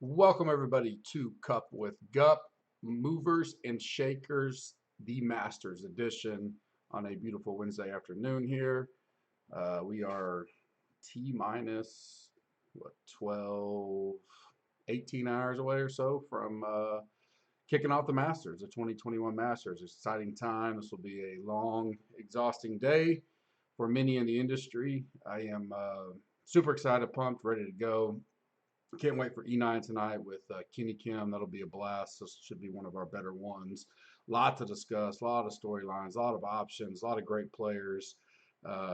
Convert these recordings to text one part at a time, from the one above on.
Welcome everybody to Cup with GUP, Movers and Shakers, the Masters edition on a beautiful Wednesday afternoon here. We are T minus, 12, 18 hours away or so from kicking off the Masters, the 2021 Masters. Exciting time. This will be a long, exhausting day for many in the industry. I am super excited, pumped, ready to go. Can't wait for E9 tonight with Kenny Kim. That'll be a blast. This should be one of our better ones. A lot to discuss, a lot of storylines, a lot of options, a lot of great players,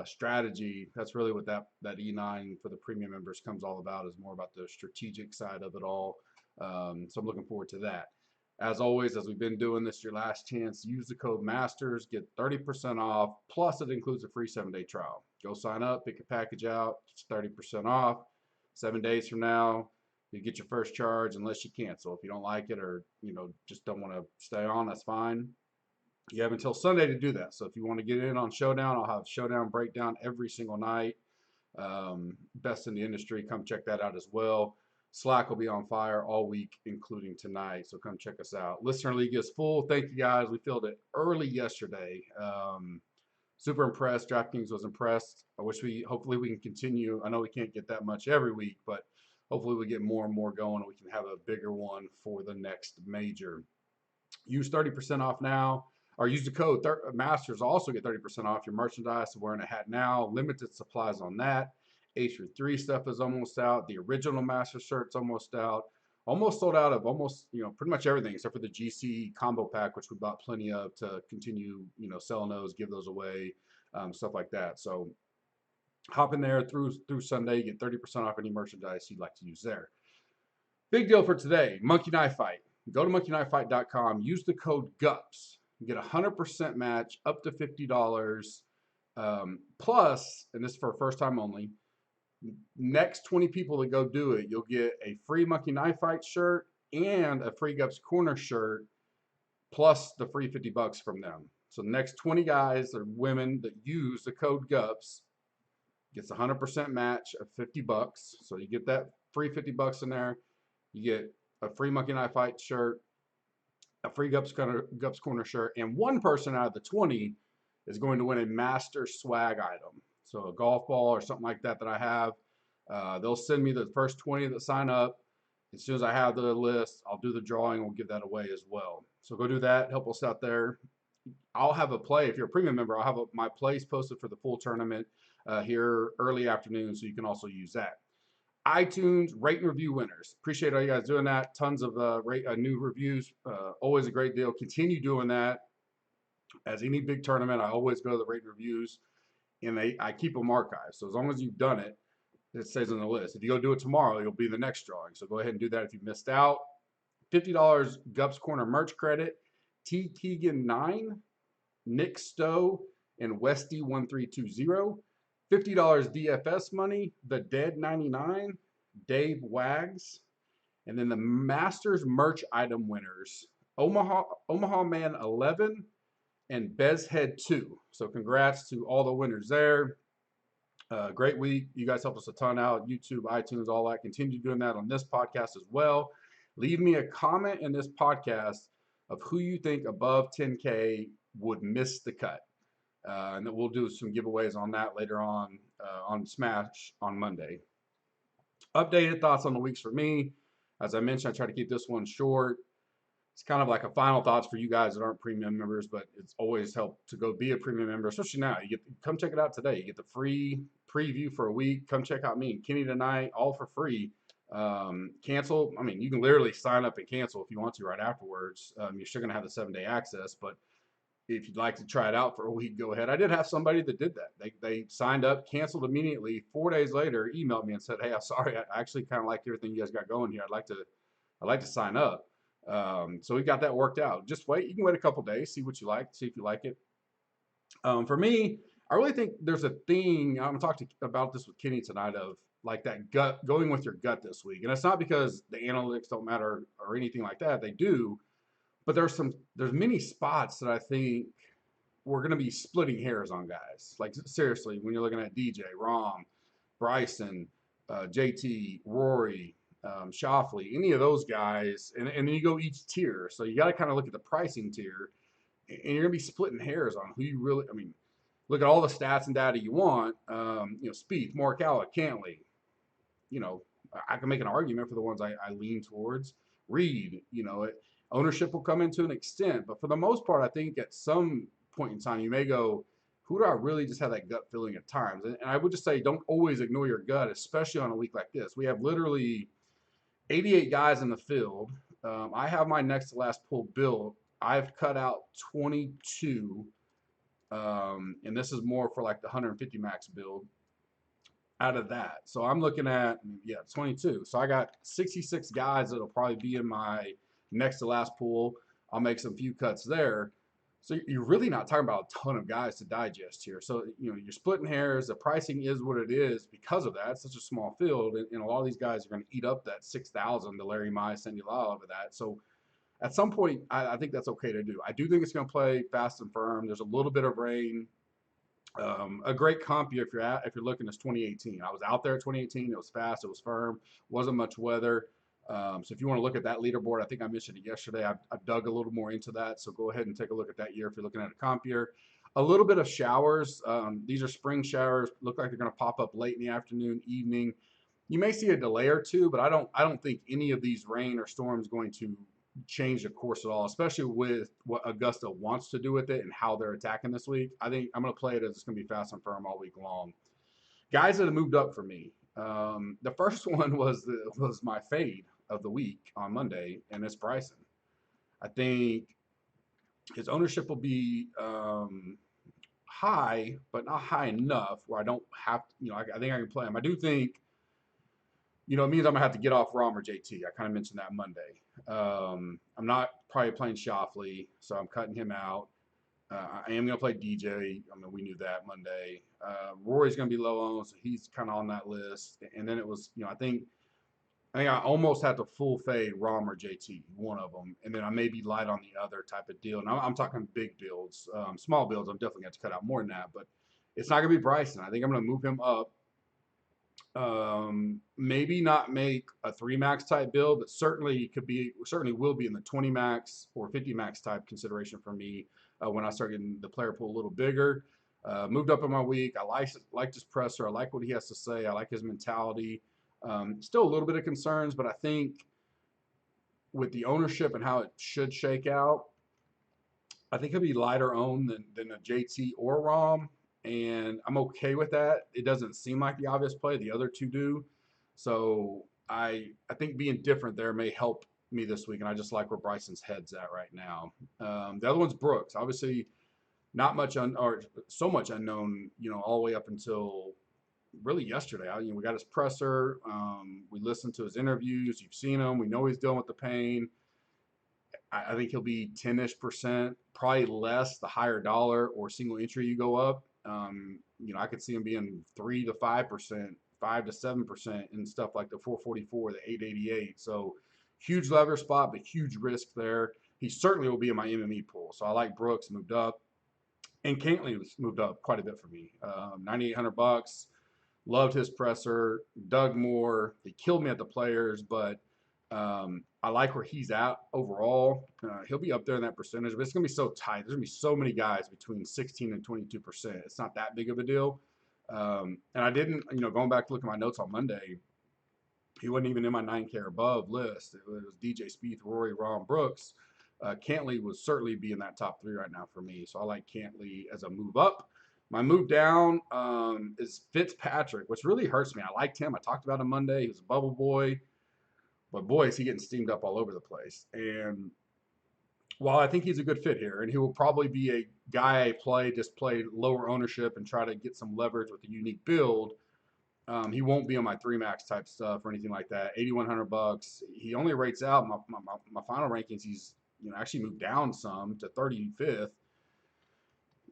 strategy. That's really what that E9 for the premium members comes all about. Is more about the strategic side of it all. So I'm looking forward to that. As always, as we've been doing this, your last chance. Use the code MASTERS, get 30% off. Plus, it includes a free 7-day trial. Go sign up, pick a package out. It's 30% off. 7 days from now, you get your first charge unless you cancel. If you don't like it or just don't want to stay on, that's fine. You have until Sunday to do that. So if you want to get in on Showdown, I'll have Showdown breakdown every single night. Best in the industry. Come check that out as well. Slack will be on fire all week, including tonight. So come check us out. Listener League is full. Thank you guys. We filled it early yesterday. Super impressed. DraftKings was impressed. Hopefully we can continue. I know we can't get that much every week, but hopefully we get more and more going and we can have a bigger one for the next major. Use 30% off now, or use the code Masters. Also get 30% off your merchandise. Wearing a hat now. Limited supplies on that. H3 stuff is almost out. The original Master shirt's almost out. Almost sold out of almost, pretty much everything except for the GC combo pack, which we bought plenty of to continue, selling those, give those away, stuff like that. So hop in there through Sunday, get 30% off any merchandise you'd like to use there. Big deal for today, Monkey Knife Fight. Go to monkeyknifefight.com, use the code GUPS, get a 100% match up to $50. Plus, and this is for first time only, next 20 people that go do it, you'll get a free Monkey Knife Fight shirt and a free GUPS Corner shirt, plus the free $50 from them. So the next 20 guys or women that use the code GUPS gets a 100% match of $50. So you get that free $50 in there. You get a free Monkey Knife Fight shirt, a free GUPS Corner shirt, and one person out of the 20 is going to win a master swag item. So a golf ball or something like that I have. They'll send me the first 20 that sign up. As soon as I have the list, I'll do the drawing. We'll give that away as well. So go do that. Help us out there. I'll have a play. If you're a premium member, I'll have my plays posted for the full tournament here early afternoon, so you can also use that. iTunes rate and review winners. Appreciate all you guys doing that. Tons of new reviews. Always a great deal. Continue doing that. As any big tournament, I always go to the rate and reviews, and I keep them archived. So as long as you've done it, it stays on the list. If you go do it tomorrow, you'll be the next drawing. So go ahead and do that if you missed out. $50 GUPS Corner merch credit. T. Keegan 9, Nick Stowe, and Westy 1320. $50 DFS money. The Dead 99, Dave Wags, and then the Masters merch item winners: Omaha Man 11 and Bezhead 2. So congrats to all the winners there. Great week. You guys helped us a ton out. YouTube, iTunes, all that. Continue doing that on this podcast as well. Leave me a comment in this podcast of who you think above 10K would miss the cut. And then we'll do some giveaways on that later on Smash on Monday. Updated thoughts on the weeks for me. As I mentioned, I try to keep this one short. It's kind of like a final thoughts for you guys that aren't premium members, but it's always helped to go be a premium member, especially now. Come check it out today. You get the free preview for a week. Come check out me and Kenny tonight, all for free. Cancel. I mean, you can literally sign up and cancel if you want to right afterwards. You're still going to have the 7-day access, but if you'd like to try it out for a week, go ahead. I did have somebody that did that. They signed up, canceled immediately. 4 days later, emailed me and said, "Hey, I'm sorry. I actually kind of like everything you guys got going here. I'd like to sign up." So we got that worked out. Just wait. You can wait a couple days, see what you like, see if you like it. For me, I really think there's a thing. I'm gonna talk about this with Kenny tonight of like that gut, going with your gut this week. And it's not because the analytics don't matter or anything like that. They do, but there's many spots that I think we're gonna be splitting hairs on guys. Like seriously, when you're looking at DJ, Rom, Bryson, JT, Rory, Shoffley, any of those guys, and then you go each tier. So you got to kind of look at the pricing tier, and you're gonna be splitting hairs on who you really. I mean, look at all the stats and data you want. Spieth, Morikawa, Cantley. You know, I can make an argument for the ones I lean towards. Reed, ownership will come into an extent, but for the most part, I think at some point in time you may go, who do I really just have that gut feeling at times? And I would just say, don't always ignore your gut, especially on a week like this. We have literally 88 guys in the field. I have my next to last pool built. I've cut out 22, and this is more for like the 150 max build out of that. So I'm looking at, 22. So I got 66 guys that'll probably be in my next to last pool. I'll make some few cuts there. So you're really not talking about a ton of guys to digest here. So, you're splitting hairs. The pricing is what it is because of that. It's such a small field. And a lot of these guys are going to eat up that 6,000 to Larry Mize, Sandy Lyle over that. So at some point, I think that's okay to do. I do think it's going to play fast and firm. There's a little bit of rain. A great comp year if you're looking is 2018. I was out there at 2018. It was fast. It was firm. Wasn't much weather. So if you want to look at that leaderboard, I think I mentioned it yesterday. I've dug a little more into that. So go ahead and take a look at that year if you're looking at a comp year. A little bit of showers. These are spring showers. Look like they're going to pop up late in the afternoon, evening. You may see a delay or two, but I don't think any of these rain or storms going to change the course at all, especially with what Augusta wants to do with it and how they're attacking this week. I think I'm going to play it as it's going to be fast and firm all week long. Guys that have moved up for me. The first one was my fade of the week on Monday, and it's Bryson. I think his ownership will be high, but not high enough where I don't have to, I think I can play him. I do think, it means I'm gonna have to get off Rom or JT. I kind of mentioned that Monday. I'm not probably playing Shoffley, so I'm cutting him out. I am gonna play DJ. I mean, we knew that Monday. Rory's gonna be low on, so he's kind of on that list. And then it was, I almost had to full fade Rom or JT, one of them, and then I may be light on the other type of deal. And I'm talking big builds, small builds. I'm definitely going to cut out more than that, but it's not going to be Bryson. I think I'm going to move him up. Maybe not make a 3 max type build, but certainly will be in the 20 max or 50 max type consideration for me when I start getting the player pool a little bigger. Moved up in my week. I like his presser. I like what he has to say. I like his mentality. Still a little bit of concerns, but I think with the ownership and how it should shake out, I think he'll be lighter owned than a JT or Rom, and I'm okay with that. It doesn't seem like the obvious play. The other two do. So I think being different there may help me this week, and I just like where Bryson's head's at right now. The other one's Brooks. Obviously, not much or so much unknown, all the way up until really yesterday. We got his presser. We listened to his interviews. You've seen him. We know he's dealing with the pain. I think he'll be 10-ish%, probably less the higher dollar or single entry you go up. I could see him being 3 to 5%, 5 to 7% and stuff like the 444, the 888. So huge lever spot, but huge risk there. He certainly will be in my MME pool. So I like Brooks moved up, and Cantley was moved up quite a bit for me. $9,800. Loved his presser. Doug Moore. He killed me at the players, but I like where he's at overall. He'll be up there in that percentage, but it's going to be so tight. There's going to be so many guys between 16 and 22%. It's not that big of a deal. And I didn't, going back to look at my notes on Monday, he wasn't even in my 9K or above list. It was DJ Spieth, Rory, Ron, Brooks. Cantley would certainly be in that top 3 right now for me. So I like Cantley as a move up. My move down is Fitzpatrick, which really hurts me. I liked him. I talked about him Monday. He was a bubble boy. But boy, is he getting steamed up all over the place. And while I think he's a good fit here, and he will probably be a guy I just play lower ownership and try to get some leverage with a unique build, he won't be on my 3 max type stuff or anything like that. $8,100. He only rates out my final rankings. He's actually moved down some to 35th.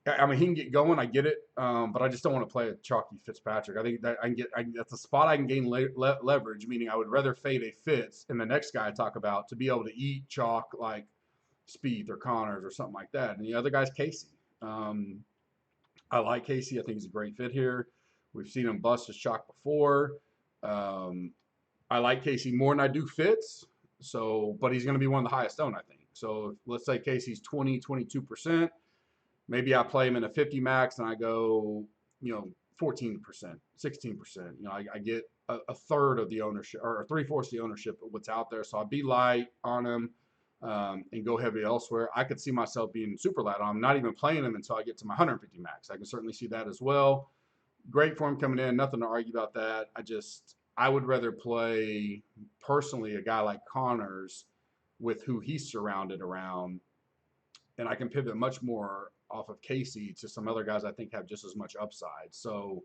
I mean, he can get going. I get it, but I just don't want to play a chalky Fitzpatrick. I think that that's a spot I can gain leverage. Meaning, I would rather fade a Fitz and the next guy I talk about to be able to eat chalk like Spieth or Connors or something like that. And the other guy's Casey. I like Casey. I think he's a great fit here. We've seen him bust his chalk before. I I like Casey more than I do Fitz. So, but he's going to be one of the highest owned, I think. So let's say Casey's 20, 22%. Maybe I play him in a 50 max and I go, 14%, 16%. I get a third of the ownership or three-fourths of the ownership of what's out there. So I'll be light on him and go heavy elsewhere. I could see myself being super light on him, not even playing him until I get to my 150 max. I can certainly see that as well. Great form coming in. Nothing to argue about that. I would rather play personally a guy like Connors with who he's surrounded around, and I can pivot much more off of Casey to some other guys I think have just as much upside. So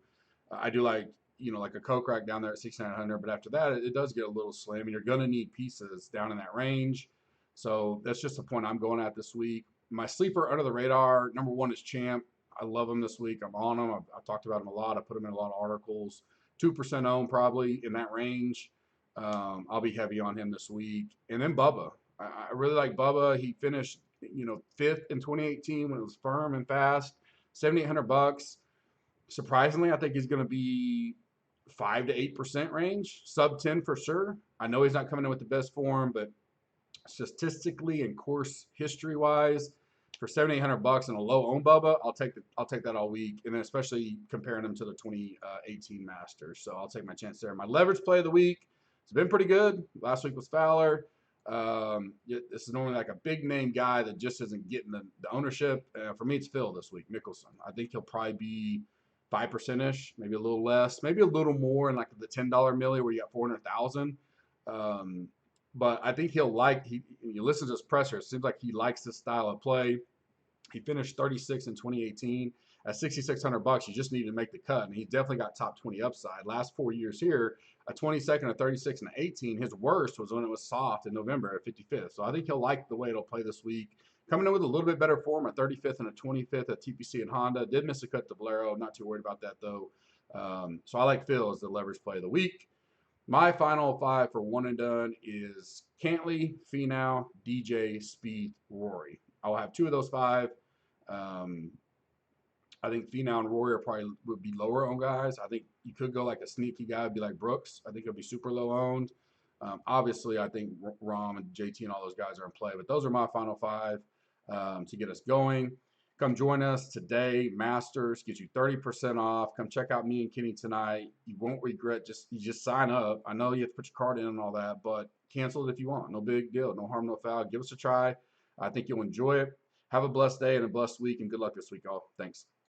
I do like like a Kokrak down there at 6,900, but after that it does get a little slim, and you're going to need pieces down in that range. So that's just the point I'm going at this week. My sleeper under the radar number one is Champ. I love him this week. I'm on him. I've talked about him a lot. I put him in a lot of articles. 2% own probably in that range. I'll be heavy on him this week. And then Bubba. I really like Bubba. He finished fifth in 2018 when it was firm and fast. $7,800. Surprisingly, I think he's going to be 5 to 8% range, sub 10 for sure. I know he's not coming in with the best form, but statistically and course history wise, for $7,800 and a low own Bubba, I'll take that all week, and then especially comparing him to the 2018 Masters. So I'll take my chance there. My leverage play of the week, it's been pretty good. Last week was Fowler. This is normally like a big name guy that just isn't getting the ownership. For me, it's Phil this week, Mickelson. I think he'll probably be 5% ish, maybe a little less, maybe a little more in like the $10 milli where you got 400,000. But I think you listen to his presser, it seems like he likes this style of play. He finished 36 in 2018 at $6,600. You just need to make the cut, and he's definitely got top 20 upside. Last 4 years here, a 22nd, a 36, and an 18. His worst was when it was soft in November at 55th. So I think he'll like the way it'll play this week. Coming in with a little bit better form, a 35th and a 25th at TPC and Honda. Did miss a cut to Valero. Not too worried about that though. So I like Phil as the leverage play of the week. My final five for one and done is Cantley, Finau, DJ, Spieth, Rory. I'll have two of those five. I think Finau and Rory are probably would be lower owned guys. I think you could go like a sneaky guy, would be like Brooks. I think he'll be super low owned. Obviously, I think Rahm and JT and all those guys are in play, but those are my final five to get us going. Come join us today. Masters gets you 30% off. Come check out me and Kenny tonight. You won't regret. You just sign up. I know you have to put your card in and all that, but cancel it if you want. No big deal. No harm, no foul. Give us a try. I think you'll enjoy it. Have a blessed day and a blessed week, and good luck this week, all. Thanks.